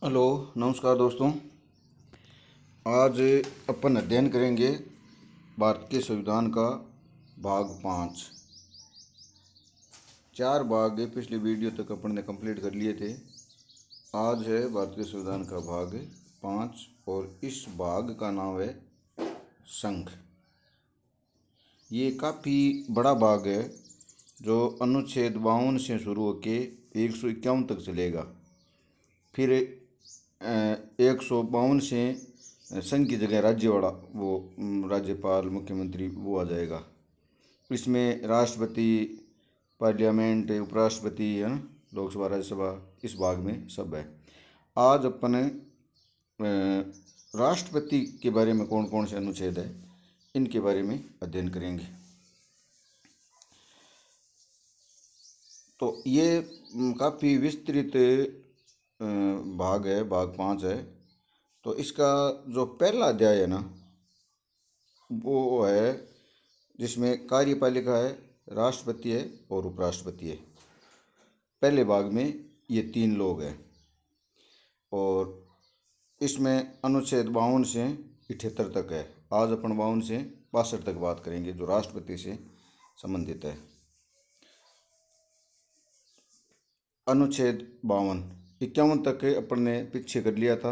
Hello. नमस्कार दोस्तों। आज अपन अध्ययन करेंगे भारत के संविधान का भाग 5। 4 भाग पिछले वीडियो तक अपन ने कंप्लीट कर लिए थे। आज है भारत के संविधान का भाग 5 और इस भाग का नाम है संघ। ये काफ़ी बड़ा भाग है जो अनुच्छेद 52 से शुरू होकर 151 तक चलेगा। फिर 152 से संघ की जगह राज्य वाला वो राज्यपाल मुख्यमंत्री वो आ जाएगा। इसमें राष्ट्रपति, पार्लियामेंट, उपराष्ट्रपति है ना, लोकसभा, राज्यसभा, इस भाग में सब है। आज अपन राष्ट्रपति के बारे में कौन कौन से अनुच्छेद है इनके बारे में अध्ययन करेंगे। तो ये काफ़ी विस्तृत भाग है, भाग 5 है। तो इसका जो पहला अध्याय है ना वो है जिसमें कार्यपालिका है, राष्ट्रपति है और उपराष्ट्रपति है। पहले भाग में ये 3 लोग हैं और इसमें अनुच्छेद 52 से 78 तक है। आज अपन 52 से 62 तक बात करेंगे जो राष्ट्रपति से संबंधित है। अनुच्छेद 52 51 तक अपन ने पीछे कर लिया था।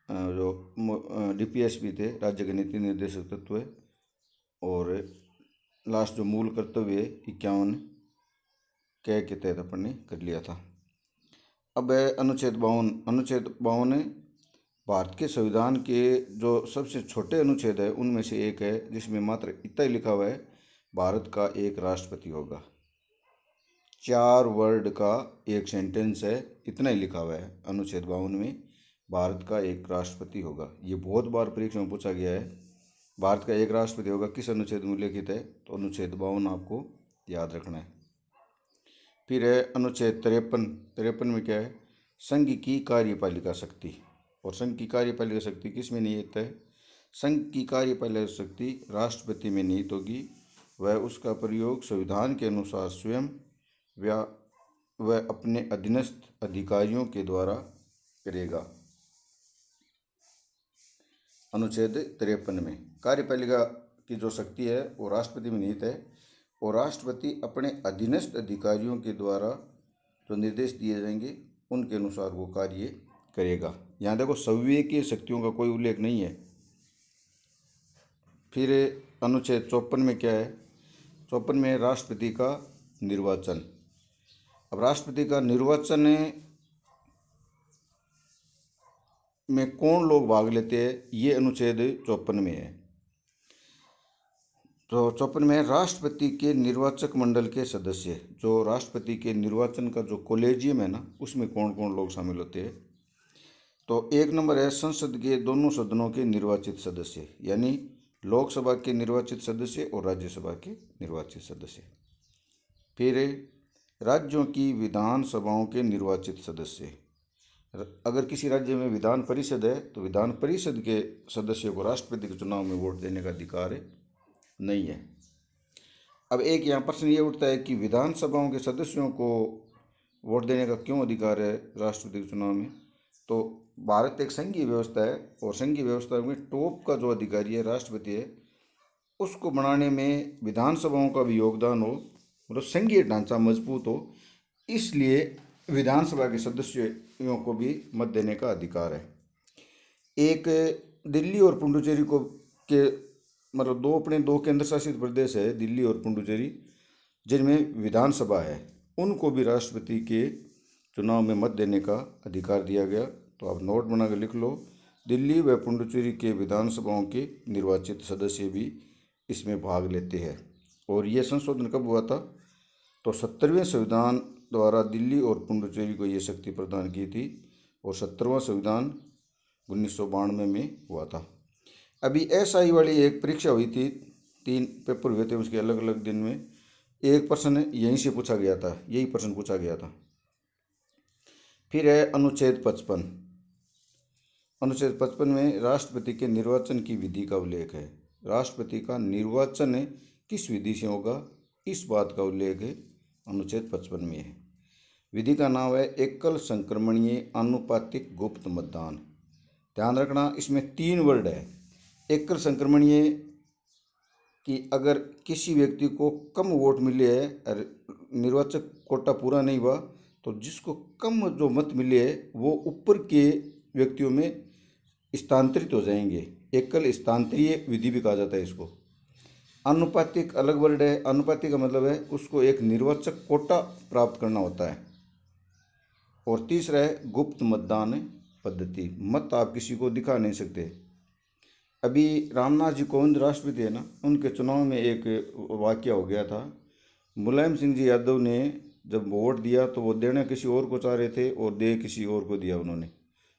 जो डीपीएस भी थे, राज्य के नीति निर्देशक तत्व है, और लास्ट जो मूल कर्तव्य है 51 के तहत अपन ने कर लिया था। अब है अनुच्छेद 52। अनुच्छेद 52 भारत के संविधान के जो सबसे छोटे अनुच्छेद है उनमें से एक है, जिसमें मात्र इतना ही लिखा हुआ है भारत का एक राष्ट्रपति होगा। 4 वर्ड का एक सेंटेंस है, इतना ही लिखा हुआ है अनुच्छेद 52 में, भारत का एक राष्ट्रपति होगा। ये बहुत बार परीक्षा में पूछा गया है, भारत का एक राष्ट्रपति होगा किस अनुच्छेद में उल्लेखित है, तो अनुच्छेद 52 आपको याद रखना है। फिर है अनुच्छेद 53। 53 में क्या है, संघ की कार्यपालिका शक्ति। और संघ की कार्यपालिका शक्ति किस में निहित है, संघ की कार्यपालिका शक्ति राष्ट्रपति में निहित होगी। वह उसका प्रयोग संविधान के अनुसार स्वयं वह अपने अधीनस्थ अधिकारियों के द्वारा करेगा। अनुच्छेद 53 में कार्यपालिका की जो शक्ति है वो राष्ट्रपति में निहित है और राष्ट्रपति अपने अधीनस्थ अधिकारियों के द्वारा जो निर्देश दिए जाएंगे उनके अनुसार वो कार्य करेगा। यहाँ देखो संविधाकीय शक्तियों का कोई उल्लेख नहीं है। फिर अनुच्छेद 54 में क्या है, 54 में राष्ट्रपति का निर्वाचन। अब राष्ट्रपति का निर्वाचन में कौन लोग भाग लेते हैं, ये अनुच्छेद 54 में है। तो 54 में राष्ट्रपति के निर्वाचक मंडल के सदस्य, जो राष्ट्रपति के निर्वाचन का जो कॉलेजियम है ना उसमें कौन कौन लोग शामिल होते हैं। तो 1 नंबर है संसद के दोनों सदनों के निर्वाचित सदस्य, यानी लोकसभा के निर्वाचित सदस्य और राज्यसभा के निर्वाचित सदस्य। फिर राज्यों की विधानसभाओं के निर्वाचित सदस्य। अगर किसी राज्य में विधान परिषद है तो विधान परिषद के सदस्यों को राष्ट्रपति के चुनाव में वोट देने का अधिकार नहीं है। अब एक यहाँ प्रश्न ये उठता है कि विधानसभाओं के सदस्यों को वोट देने का क्यों अधिकार है राष्ट्रपति के चुनाव में। तो भारत एक संघीय व्यवस्था है और संघीय व्यवस्था में टॉप का जो अधिकारी है राष्ट्रपति है, उसको बनाने में विधानसभाओं का भी योगदान हो, मतलब संघीय ढांचा मजबूत हो, इसलिए विधानसभा के सदस्यों को भी मत देने का अधिकार है। एक दिल्ली और पुडुचेरी को के मतलब अपने दो केंद्र शासित प्रदेश है, दिल्ली और पुडुचेरी, जिनमें विधानसभा है, उनको भी राष्ट्रपति के चुनाव में मत देने का अधिकार दिया गया। तो आप नोट बना कर लिख लो, दिल्ली व पुडुचेरी के विधानसभाओं के निर्वाचित सदस्य भी इसमें भाग लेते हैं। और ये संशोधन कब हुआ था, तो 70वें संविधान द्वारा दिल्ली और पुडुचेरी को ये शक्ति प्रदान की थी और 70वां संविधान 1992 में हुआ था। अभी एसआई वाली एक परीक्षा हुई थी, 3 पेपर हुए थे उसके अलग अलग दिन में, एक प्रश्न यहीं से पूछा गया था, यही प्रश्न पूछा गया था। फिर है अनुच्छेद 55। अनुच्छेद 55 में राष्ट्रपति के निर्वाचन की विधि का उल्लेख है। राष्ट्रपति का निर्वाचन किस विधि से होगा, इस बात का उल्लेख है अनुच्छेद 55 में है। विधि का नाम है एकल संक्रमणीय आनुपातिक गुप्त मतदान। ध्यान रखना, इसमें 3 वर्ड है। एकल संक्रमणीय कि अगर किसी व्यक्ति को कम वोट मिले है और निर्वाचक कोटा पूरा नहीं हुआ, तो जिसको कम जो मत मिले है वो ऊपर के व्यक्तियों में स्थानांतरित हो जाएंगे। एकल स्थानांतरीय विधि भी कहा जाता है इसको। आनुपातिक अलग वर्ड है। आनुपातिक का मतलब है उसको एक निर्वाचक कोटा प्राप्त करना होता है। और तीसरा है गुप्त मतदान पद्धति, मत आप किसी को दिखा नहीं सकते। अभी रामनाथ जी कोविंद राष्ट्रपति है ना, उनके चुनाव में एक वाकया हो गया था। मुलायम सिंह जी यादव ने जब वोट दिया तो वो देना किसी और को चाह रहे थे और दे किसी और को दिया उन्होंने।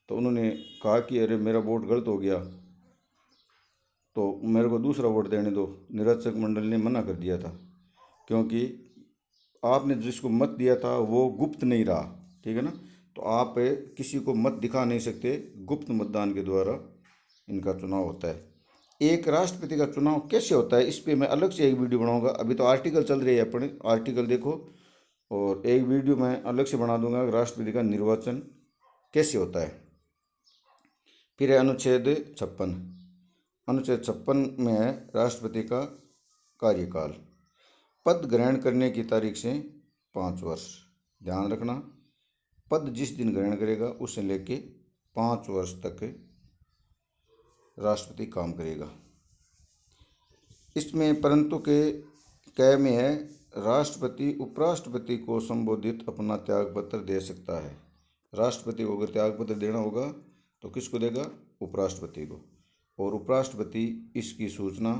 तो उन्होंने कहा कि अरे मेरा वोट गलत हो गया, तो मेरे को दूसरा वोट देने दो। निर्वाचक मंडल ने मना कर दिया था, क्योंकि आपने जिसको मत दिया था वो गुप्त नहीं रहा, ठीक है ना। तो आप किसी को मत दिखा नहीं सकते, गुप्त मतदान के द्वारा इनका चुनाव होता है। एक राष्ट्रपति का चुनाव कैसे होता है इस पे मैं अलग से एक वीडियो बनाऊंगा। अभी तो आर्टिकल चल रही है, अपने आर्टिकल देखो, और एक वीडियो मैं अलग से बना दूंगा राष्ट्रपति का निर्वाचन कैसे होता है। फिर है अनुच्छेद 56। अनुच्छेद 56 में है राष्ट्रपति का कार्यकाल। पद ग्रहण करने की तारीख से 5 वर्ष। ध्यान रखना, पद जिस दिन ग्रहण करेगा उससे लेके 5 वर्ष तक राष्ट्रपति काम करेगा। इसमें परंतु के क में है राष्ट्रपति उपराष्ट्रपति को संबोधित अपना त्याग पत्र दे सकता है। राष्ट्रपति को अगर त्याग पत्र देना होगा तो किसको देगा? उपराष्ट्रपति को। और उपराष्ट्रपति इसकी सूचना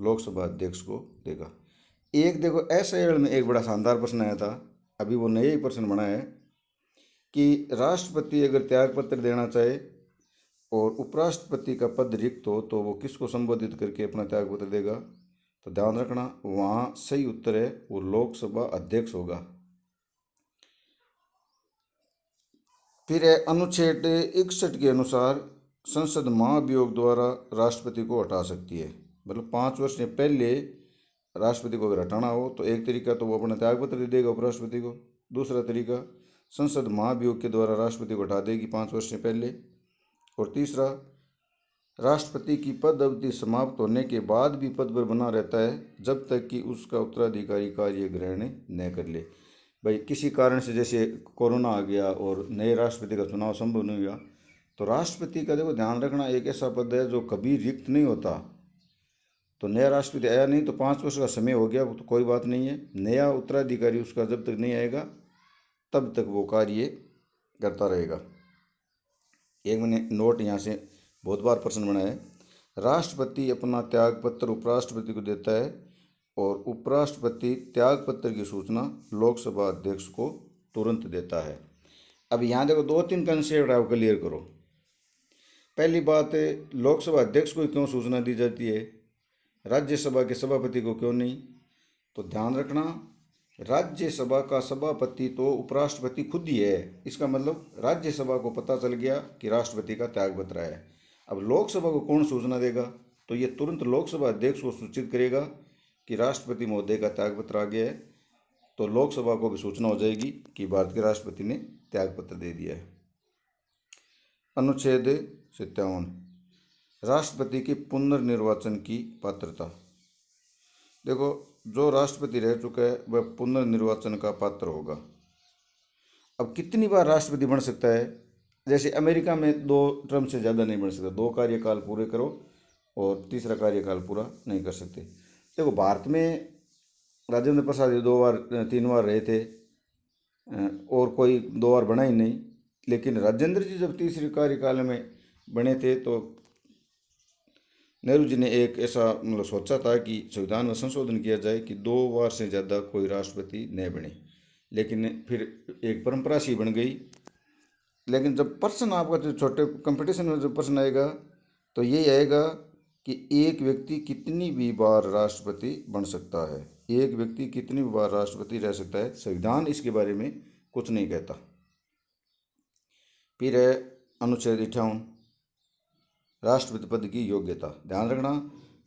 लोकसभा अध्यक्ष को देगा। एक देखो एसआईएल में एक बड़ा शानदार प्रश्न आया था, अभी वो नया ही प्रश्न बना है कि राष्ट्रपति अगर त्याग पत्र देना चाहे और उपराष्ट्रपति का पद रिक्त हो तो वो किसको संबोधित करके अपना त्याग पत्र देगा? तो ध्यान रखना, वहाँ सही उत्तर है वो लोकसभा अध्यक्ष होगा। फिर है अनुच्छेद 61 के अनुसार संसद महाभियोग द्वारा राष्ट्रपति को हटा सकती है। मतलब 5 वर्ष से पहले राष्ट्रपति को अगर हटाना हो तो एक तरीका तो वो अपना त्याग पत्र दे देगा उपराष्ट्रपति को, दूसरा तरीका संसद महाभियोग के द्वारा राष्ट्रपति को हटा देगी 5 वर्ष से पहले, और तीसरा राष्ट्रपति की पद अवधि समाप्त होने के बाद भी पद पर बना रहता है जब तक कि उसका उत्तराधिकारी कार्य ग्रहण न कर ले। भाई किसी कारण से जैसे कोरोना आ गया और नए राष्ट्रपति का चुनाव संभव नहीं हुआ, तो राष्ट्रपति का देखो ध्यान रखना एक ऐसा पद है जो कभी रिक्त नहीं होता। तो नया राष्ट्रपति आया नहीं तो 5 वर्ष का समय हो गया तो कोई बात नहीं है, नया उत्तराधिकारी उसका जब तक नहीं आएगा तब तक वो कार्य करता रहेगा। एक मैंने नोट यहाँ से बहुत बार प्रश्न बना है। राष्ट्रपति अपना त्याग पत्र उपराष्ट्रपति को देता है और उपराष्ट्रपति त्याग पत्र की सूचना लोकसभा अध्यक्ष को तुरंत देता है। अब यहाँ देखो 2-3 कंसेप्ट आप क्लियर करो। पहली बात, लोकसभा अध्यक्ष को क्यों सूचना दी जाती है, राज्यसभा के सभापति को क्यों नहीं? तो ध्यान रखना, राज्यसभा का सभापति तो उपराष्ट्रपति खुद ही है। इसका मतलब राज्यसभा को पता चल गया कि राष्ट्रपति का त्यागपत्र है। अब लोकसभा को कौन सूचना देगा? तो ये तुरंत लोकसभा अध्यक्ष को सूचित करेगा कि राष्ट्रपति महोदय का त्यागपत्र आ गया है, तो लोकसभा को भी सूचना हो जाएगी कि भारत के राष्ट्रपति ने त्यागपत्र दे दिया है। अनुच्छेद 57 राष्ट्रपति के पुनर्निर्वाचन की पात्रता। देखो जो राष्ट्रपति रह चुका है वह पुनर्निर्वाचन का पात्र होगा। अब कितनी बार राष्ट्रपति बन सकता है? जैसे अमेरिका में 2 टर्म से ज़्यादा नहीं बन सकता, 2 कार्यकाल पूरे करो और तीसरा कार्यकाल पूरा नहीं कर सकते। देखो भारत में राजेंद्र प्रसाद 2 बार 3 बार रहे थे और कोई 2 बार बना ही नहीं, लेकिन राजेंद्र जी जब तीसरे कार्यकाल में बने थे तो नेहरू जी ने एक ऐसा मतलब सोचा था कि संविधान में संशोधन किया जाए कि 2 बार से ज़्यादा कोई राष्ट्रपति न बने, लेकिन फिर एक परंपरा सी बन गई। लेकिन जब प्रश्न आपका जो छोटे कंपटीशन में जो प्रश्न आएगा तो यही आएगा कि एक व्यक्ति कितनी भी बार राष्ट्रपति बन सकता है, एक व्यक्ति कितनी बार राष्ट्रपति रह सकता है। संविधान इसके बारे में कुछ नहीं कहता। फिर है अनुच्छेद 58 राष्ट्रपति पद की योग्यता। ध्यान रखना,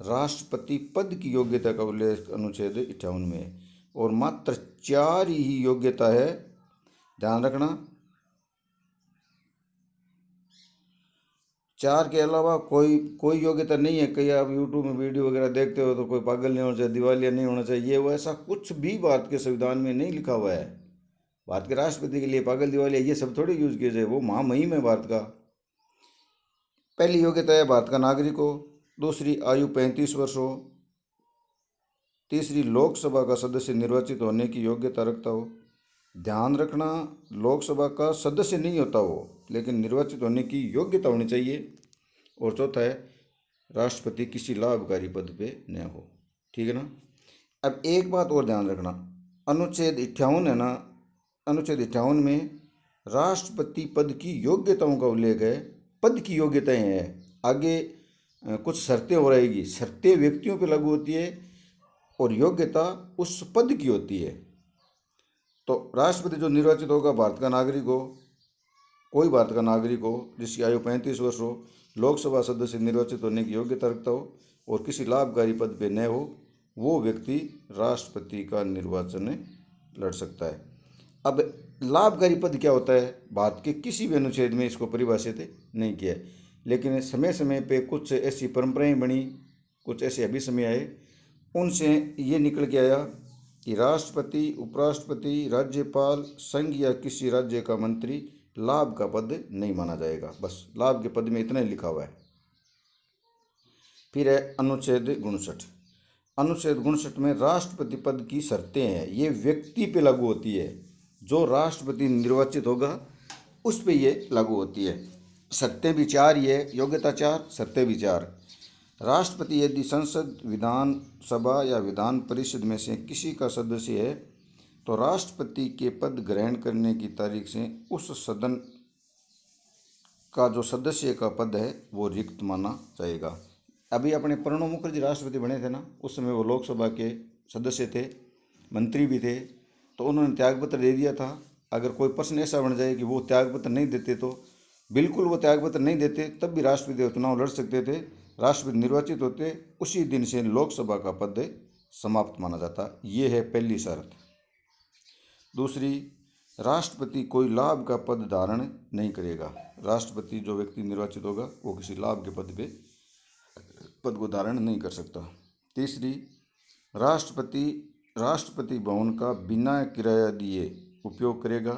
राष्ट्रपति पद की योग्यता का उल्लेख अनुच्छेद 58 में है और मात्र 4 ही योग्यता है ध्यान रखना। 4 के अलावा कोई कोई योग्यता नहीं है। कई आप यूट्यूब में वीडियो वगैरह देखते हो तो कोई पागल नहीं होना चाहिए, दिवालिया नहीं होना चाहिए, ये वो ऐसा कुछ भी भारत के संविधान में नहीं लिखा हुआ है। भारत के राष्ट्रपति के लिए पागल दिवालिया ये सब थोड़ी यूज किए जाए, वो महामहिम है भारत का। पहली योग्यता है भारत का नागरिक हो, दूसरी आयु 35 वर्ष हो, तीसरी लोकसभा का सदस्य निर्वाचित होने की योग्यता रखता हो। ध्यान रखना, लोकसभा का सदस्य नहीं होता वो, लेकिन निर्वाचित होने की योग्यता होनी चाहिए। और चौथा है राष्ट्रपति किसी लाभकारी पद पे न हो। ठीक है ना। अब एक बात और ध्यान रखना, अनुच्छेद 58 है ना, अनुच्छेद 58 में राष्ट्रपति पद की योग्यताओं का उल्लेख है। पद की योग्यताएं हैं, आगे कुछ शर्तें हो रहेगी। शर्तें व्यक्तियों पे लागू होती है और योग्यता उस पद की होती है। तो राष्ट्रपति जो निर्वाचित होगा भारत का नागरिक हो, कोई भारत का नागरिक हो जिसकी आयु 35 वर्ष हो, लोकसभा सदस्य निर्वाचित होने की योग्यता रखता हो और किसी लाभकारी पद पे न हो, वो व्यक्ति राष्ट्रपति का निर्वाचन लड़ सकता है। अब लाभकारी पद क्या होता है, भारत के किसी भी अनुच्छेद में इसको परिभाषित नहीं किया है, लेकिन समय समय पे कुछ ऐसी परंपराएं बनी, कुछ ऐसे अभिसमय आए, उनसे ये निकल के आया कि राष्ट्रपति, उपराष्ट्रपति, राज्यपाल, संघ या किसी राज्य का मंत्री लाभ का पद नहीं माना जाएगा। बस लाभ के पद में इतना ही लिखा हुआ है। फिर है अनुच्छेद 59। अनुच्छेद 59 में राष्ट्रपति पद की शर्तें हैं, ये व्यक्ति पे लागू होती है। जो राष्ट्रपति निर्वाचित होगा उस पे ये लागू होती है। शर्तें भी 4 ही है, योग्यता 4, शर्तें भी 4। राष्ट्रपति यदि संसद, विधान सभा या विधान परिषद में से किसी का सदस्य है तो राष्ट्रपति के पद ग्रहण करने की तारीख से उस सदन का जो सदस्य का पद है वो रिक्त माना जाएगा। अभी अपने प्रणब मुखर्जी राष्ट्रपति बने थे ना, उस समय वो लोकसभा के सदस्य थे, मंत्री भी थे, तो उन्होंने त्यागपत्र दे दिया था। अगर कोई प्रश्न ऐसा बन जाए कि वो त्यागपत्र नहीं देते तो बिल्कुल वो त्यागपत्र नहीं देते, तब भी राष्ट्रपति चुनाव लड़ सकते थे। राष्ट्रपति निर्वाचित होते, उसी दिन से लोकसभा का पद समाप्त माना जाता। ये है पहली शर्त। दूसरी, राष्ट्रपति कोई लाभ का पद धारण नहीं करेगा। राष्ट्रपति जो व्यक्ति निर्वाचित होगा वो किसी लाभ के पद को धारण नहीं कर सकता। तीसरी, राष्ट्रपति भवन का बिना किराया दिए उपयोग करेगा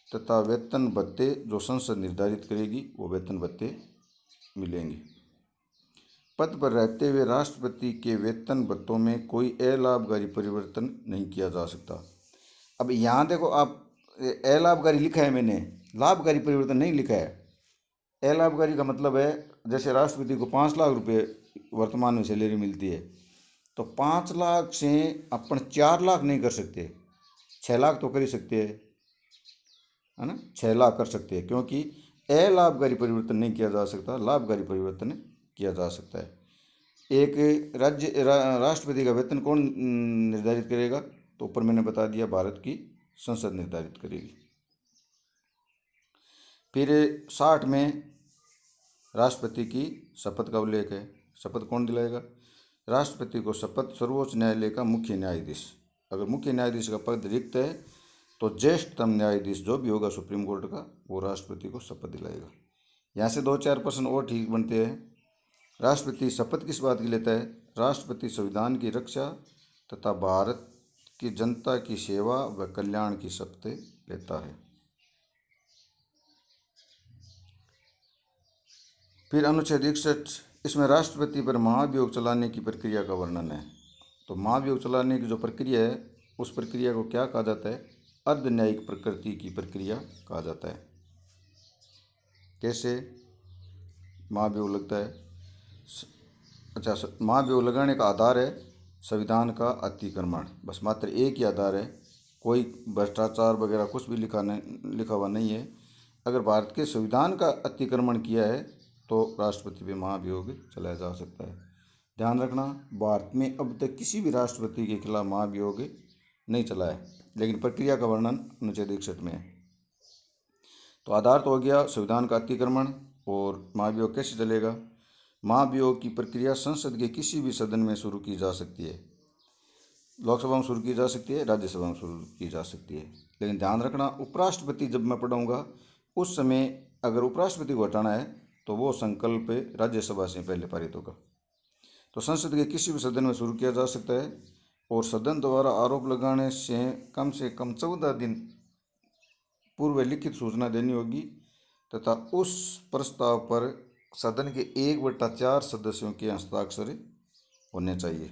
तथा वेतन भत्ते जो संसद निर्धारित करेगी वो वेतन भत्ते मिलेंगे। पद पर रहते हुए राष्ट्रपति के वेतन भत्तों में कोई अलाभकारी परिवर्तन नहीं किया जा सकता। अब यहाँ देखो, आप अलाभकारी लिखा है मैंने, लाभकारी परिवर्तन नहीं लिखा है। अलाभकारी का मतलब है जैसे राष्ट्रपति को 5 लाख रुपए वर्तमान में सैलरी मिलती है, तो 5 लाख से अपन 4 लाख नहीं कर सकते, 6 लाख तो कर ही सकते हैं, है ना, 6 लाख कर सकते हैं, क्योंकि अलाभकारी परिवर्तन नहीं किया जा सकता, लाभकारी परिवर्तन किया जा सकता है। एक राष्ट्रपति का वेतन कौन निर्धारित करेगा, तो ऊपर मैंने बता दिया भारत की संसद निर्धारित करेगी। फिर 60 में राष्ट्रपति की शपथ का उल्लेख है। शपथ कौन दिलाएगा? राष्ट्रपति को शपथ सर्वोच्च न्यायालय का मुख्य न्यायाधीश, अगर मुख्य न्यायाधीश का पद रिक्त है तो ज्येष्ठतम न्यायाधीश जो भी होगा सुप्रीम कोर्ट का, वो राष्ट्रपति को शपथ दिलाएगा। यहाँ से 2-4 प्रश्न और ठीक बनते हैं। राष्ट्रपति शपथ किस बात की लेता है? राष्ट्रपति संविधान की रक्षा तथा भारत की जनता की सेवा व कल्याण की शपथ लेता है। फिर अनुच्छेद 61, इसमें राष्ट्रपति पर महाभियोग चलाने की प्रक्रिया का वर्णन है। तो महाभियोग चलाने की जो प्रक्रिया है उस प्रक्रिया को क्या कहा जाता है? अर्ध न्यायिक प्रकृति की प्रक्रिया कहा जाता है। कैसे महाभियोग लगता है? अच्छा, महाभियोग लगाने का आधार है संविधान का अतिक्रमण, बस मात्र एक ही आधार है, कोई भ्रष्टाचार वगैरह कुछ भी लिखा हुआ नहीं है। अगर भारत के संविधान का अतिक्रमण किया है तो राष्ट्रपति पे महाभियोग चलाया जा सकता है। ध्यान रखना, भारत में अब तक किसी भी राष्ट्रपति के खिलाफ महाभियोग नहीं चला है, लेकिन प्रक्रिया का वर्णन अनुच्छेद 61 में है। तो आधार तो हो गया संविधान का अतिक्रमण, और महाभियोग कैसे चलेगा? महाभियोग की प्रक्रिया संसद के किसी भी सदन में शुरू की जा सकती है। लोकसभा में शुरू की जा सकती है, राज्यसभा में शुरू की जा सकती है। लेकिन ध्यान रखना, उपराष्ट्रपति जब मैं पढ़ाऊँगा उस समय अगर उपराष्ट्रपति को हटाना है तो वो संकल्प राज्यसभा से पहले पारित होगा। तो संसद के किसी भी सदन में शुरू किया जा सकता है और सदन द्वारा आरोप लगाने से कम 14 दिन पूर्व लिखित सूचना देनी होगी तथा उस प्रस्ताव पर सदन के 1/4 सदस्यों के हस्ताक्षर होने चाहिए।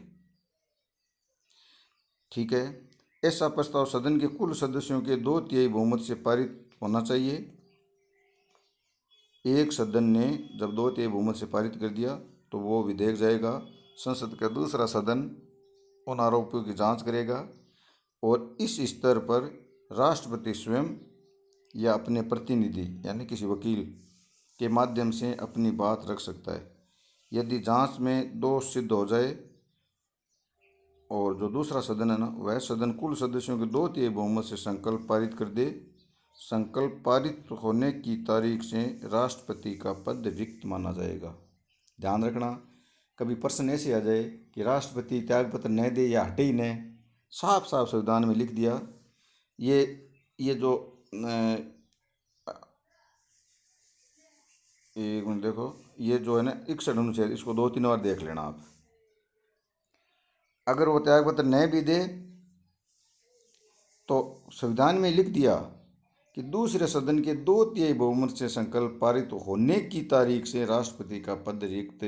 ठीक है, ऐसा प्रस्ताव सदन के कुल सदस्यों के 2/3 बहुमत से पारित होना चाहिए। एक सदन ने जब 2/3 बहुमत से पारित कर दिया तो वो विधेयक जाएगा, संसद का दूसरा सदन उन आरोपों की जांच करेगा और इस स्तर पर राष्ट्रपति स्वयं या अपने प्रतिनिधि यानी किसी वकील के माध्यम से अपनी बात रख सकता है। यदि जांच में दोष सिद्ध हो जाए और जो दूसरा सदन है ना, वह सदन कुल सदस्यों के 2/3 बहुमत से संकल्प पारित कर दे, संकल्प पारित होने की तारीख से राष्ट्रपति का पद रिक्त माना जाएगा। ध्यान रखना, कभी प्रश्न ऐसे आ जाए कि राष्ट्रपति त्यागपत्र न दे या हटे ही न, साफ साफ संविधान में लिख दिया। ये जो एक मिनट देखो, ये जो है ना 61 अनुच्छेद, इसको 2-3 बार देख लेना आप। अगर वो त्यागपत्र न भी दे तो संविधान में लिख दिया कि दूसरे सदन के 2/3 बहुमत से संकल्प पारित होने की तारीख से राष्ट्रपति का पद रिक्त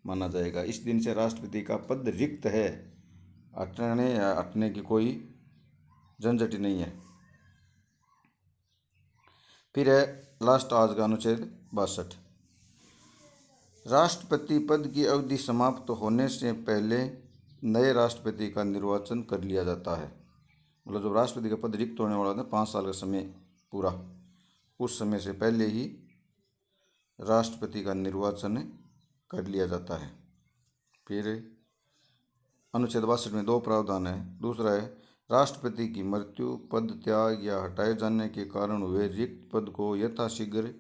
माना जाएगा। इस दिन से राष्ट्रपति का पद रिक्त है, हटने या हटने की कोई झंझट नहीं है। फिर है लास्ट आज का अनुच्छेद 62। राष्ट्रपति पद की अवधि समाप्त होने से पहले नए राष्ट्रपति का निर्वाचन कर लिया जाता है। मतलब जब राष्ट्रपति का पद रिक्त होने वाला था 5 साल का समय पूरा, उस समय से पहले ही राष्ट्रपति का निर्वाचन कर लिया जाता है। फिर अनुच्छेद 62 में 2 प्रावधान है। दूसरा है राष्ट्रपति की मृत्यु, पद त्याग या हटाए जाने के कारण हुए रिक्त पद को यथाशीघ्र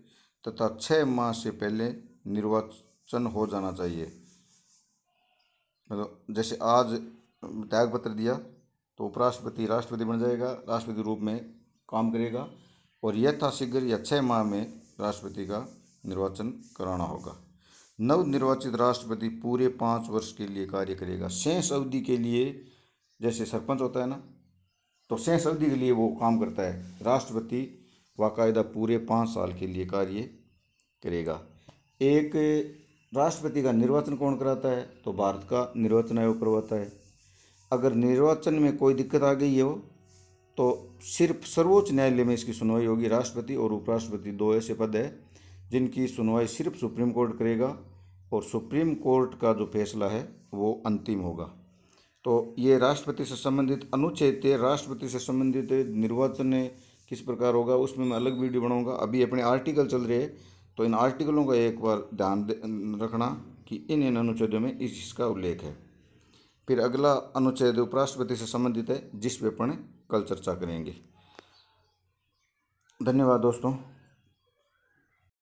तथा 6 माह से पहले निर्वाचन हो जाना चाहिए। मतलब जैसे आज त्यागपत्र दिया तो उपराष्ट्रपति राष्ट्रपति बन जाएगा, राष्ट्रपति रूप में काम करेगा और यथाशीघ्र या 6 माह में राष्ट्रपति का निर्वाचन कराना होगा। नवनिर्वाचित राष्ट्रपति पूरे 5 वर्ष के लिए कार्य करेगा। शेष अवधि के लिए जैसे सरपंच होता है ना, तो शेष अवधि के लिए वो काम करता है। राष्ट्रपति बाकायदा पूरे 5 साल के लिए कार्य करेगा। एक राष्ट्रपति का निर्वाचन कौन कराता है? तो भारत का निर्वाचन आयोग करवाता है। अगर निर्वाचन में कोई दिक्कत आ गई हो तो सिर्फ सर्वोच्च न्यायालय में इसकी सुनवाई होगी। राष्ट्रपति और उपराष्ट्रपति 2 ऐसे पद है जिनकी सुनवाई सिर्फ सुप्रीम कोर्ट करेगा और सुप्रीम कोर्ट का जो फैसला है वो अंतिम होगा। तो ये राष्ट्रपति से संबंधित अनुच्छेद थे। राष्ट्रपति से संबंधित निर्वाचन किस प्रकार होगा उसमें मैं अलग वीडियो बनाऊंगा। अभी अपने आर्टिकल चल रहे हैं तो इन आर्टिकलों का एक बार ध्यान रखना कि इन अनुच्छेदों में इसका उल्लेख है। फिर अगला अनुच्छेद उपराष्ट्रपति से संबंधित है जिस पे अपन कल चर्चा करेंगे। धन्यवाद दोस्तों।